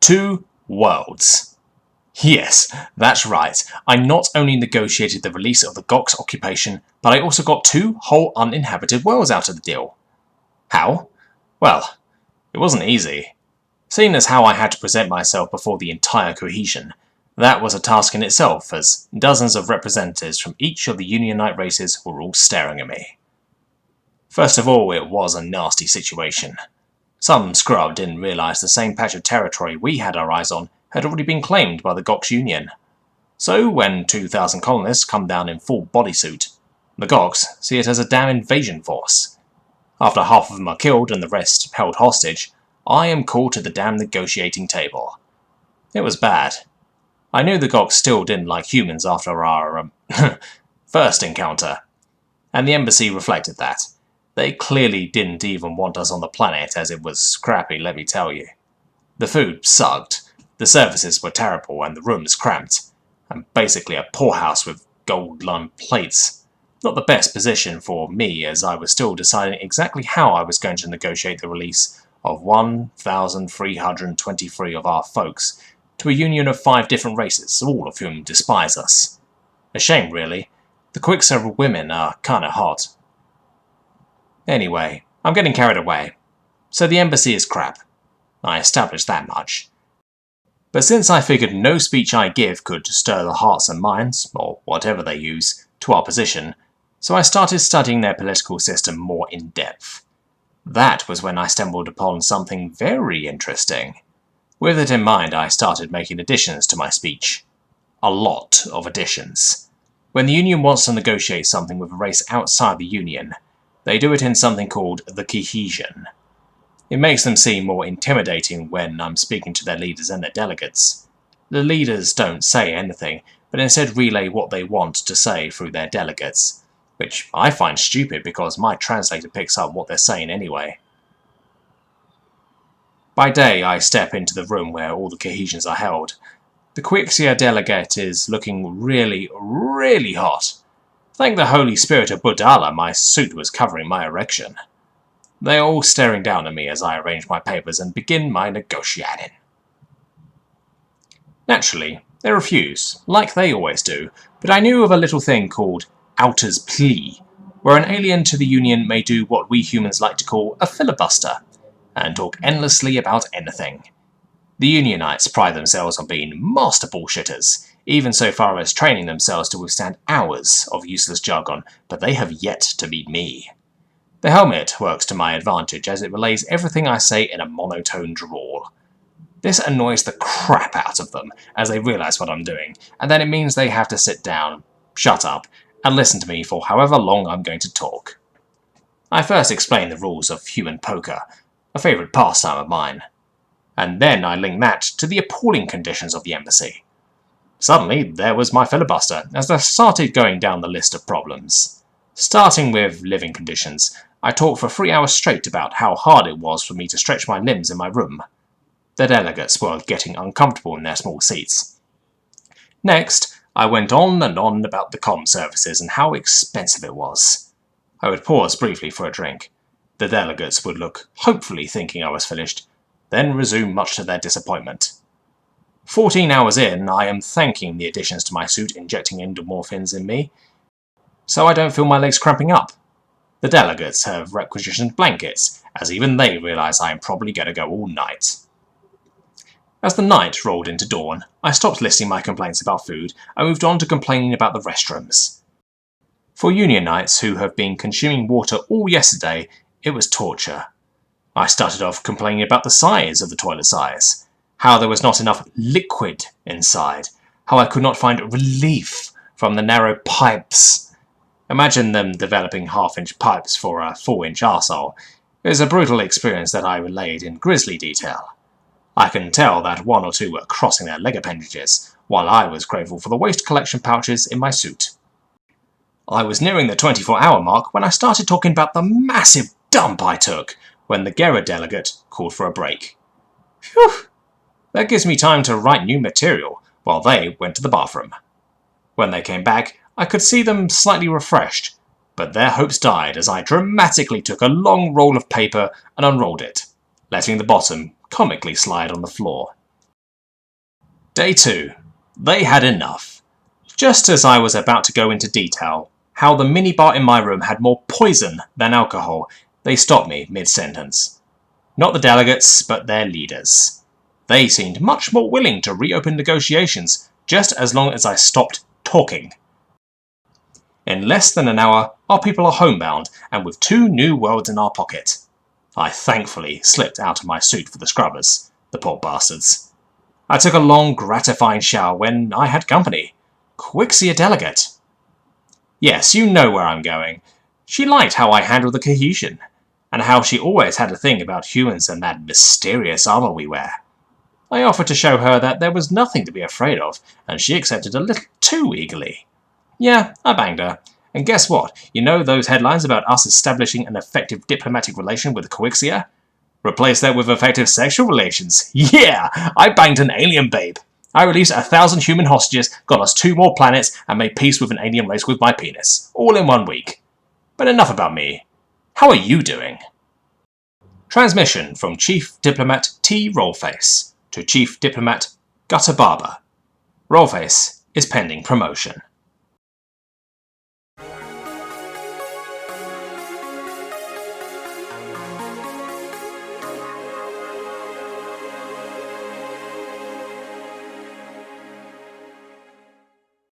2 worlds. Yes, that's right. I not only negotiated the release of the Gox occupation, but I also got 2 whole uninhabited worlds out of the deal. How? Well, it wasn't easy. Seeing as how I had to present myself before the entire cohesion, that was a task in itself, as dozens of representatives from each of the Unionite races were all staring at me. First of all, it was a nasty situation. Some scrub didn't realise the same patch of territory we had our eyes on had already been claimed by the Gox Union. So when 2,000 colonists come down in full bodysuit, the Gox see it as a damn invasion force. After half of them are killed and the rest held hostage, I am called to the damn negotiating table. It was bad. I knew the Gox still didn't like humans after our first encounter, and the embassy reflected that. They clearly didn't even want us on the planet, as it was scrappy, let me tell you. The food sucked, the services were terrible, and the rooms cramped, and basically a poorhouse with gold-lined plates. Not the best position for me, as I was still deciding exactly how I was going to negotiate the release of 1,323 of our folks to a union of 5 different races, all of whom despise us. A shame, really. The Quicksilver women are kinda hot. Anyway, I'm getting carried away. So the embassy is crap. I established that much. But since I figured no speech I give could stir the hearts and minds, or whatever they use, to our position, so I started studying their political system more in depth. That was when I stumbled upon something very interesting. With it in mind, I started making additions to my speech. A lot of additions. When the Union wants to negotiate something with a race outside the Union, they do it in something called the cohesion. It makes them seem more intimidating when I'm speaking to their leaders and their delegates. The leaders don't say anything, but instead relay what they want to say through their delegates, which I find stupid because my translator picks up what they're saying anyway. By day, I step into the room where all the cohesions are held. The Quixia delegate is looking really, really hot. Thank the Holy Spirit of Budala, my suit was covering my erection. They are all staring down at me as I arrange my papers and begin my negotiating. Naturally, they refuse, like they always do, but I knew of a little thing called Outer's Plea, where an alien to the Union may do what we humans like to call a filibuster, and talk endlessly about anything. The Unionites pride themselves on being master bullshitters, even so far as training themselves to withstand hours of useless jargon, but they have yet to beat me. The helmet works to my advantage as it relays everything I say in a monotone drawl. This annoys the crap out of them as they realise what I'm doing, and then it means they have to sit down, shut up, and listen to me for however long I'm going to talk. I first explain the rules of human poker, a favourite pastime of mine, and then I link that to the appalling conditions of the embassy. Suddenly, there was my filibuster, as I started going down the list of problems. Starting with living conditions, I talked for 3 hours straight about how hard it was for me to stretch my limbs in my room. The delegates were getting uncomfortable in their small seats. Next, I went on and on about the comm services and how expensive it was. I would pause briefly for a drink. The delegates would look hopefully thinking I was finished, then resume much to their disappointment. 14 hours in, I am thanking the additions to my suit injecting endomorphins in me, so I don't feel my legs cramping up. The delegates have requisitioned blankets, as even they realise I am probably going to go all night. As the night rolled into dawn, I stopped listing my complaints about food and moved on to complaining about the restrooms. For Unionites who have been consuming water all yesterday, it was torture. I started off complaining about the size of the toilet size, how there was not enough liquid inside, how I could not find relief from the narrow pipes. Imagine them developing half-inch pipes for a 4-inch arsehole. It was a brutal experience that I relayed in grisly detail. I can tell that 1 or 2 were crossing their leg appendages, while I was grateful for the waste collection pouches in my suit. I was nearing the 24-hour mark when I started talking about the massive dump I took when the Gera delegate called for a break. Phew! That gives me time to write new material, while they went to the bathroom. When they came back, I could see them slightly refreshed, but their hopes died as I dramatically took a long roll of paper and unrolled it, letting the bottom comically slide on the floor. Day 2. They had enough. Just as I was about to go into detail how the minibar in my room had more poison than alcohol, they stopped me mid-sentence. Not the delegates, but their leaders. They seemed much more willing to reopen negotiations, just as long as I stopped talking. In less than an hour, our people are homebound, and with 2 new worlds in our pocket. I thankfully slipped out of my suit for the scrubbers, the poor bastards. I took a long, gratifying shower when I had company. Quixia delegate. Yes, you know where I'm going. She liked how I handled the cohesion, and how she always had a thing about humans and that mysterious armor we wear. I offered to show her that there was nothing to be afraid of, and she accepted a little too eagerly. Yeah, I banged her. And guess what? You know those headlines about us establishing an effective diplomatic relation with Quixia? Replace that with effective sexual relations. Yeah! I banged an alien babe. I released 1,000 human hostages, got us 2 more planets, and made peace with an alien race with my penis. All in 1 week. But enough about me. How are you doing? Transmission from Chief Diplomat T. Rollface to Chief Diplomat Gutter Barber. Rollface is pending promotion.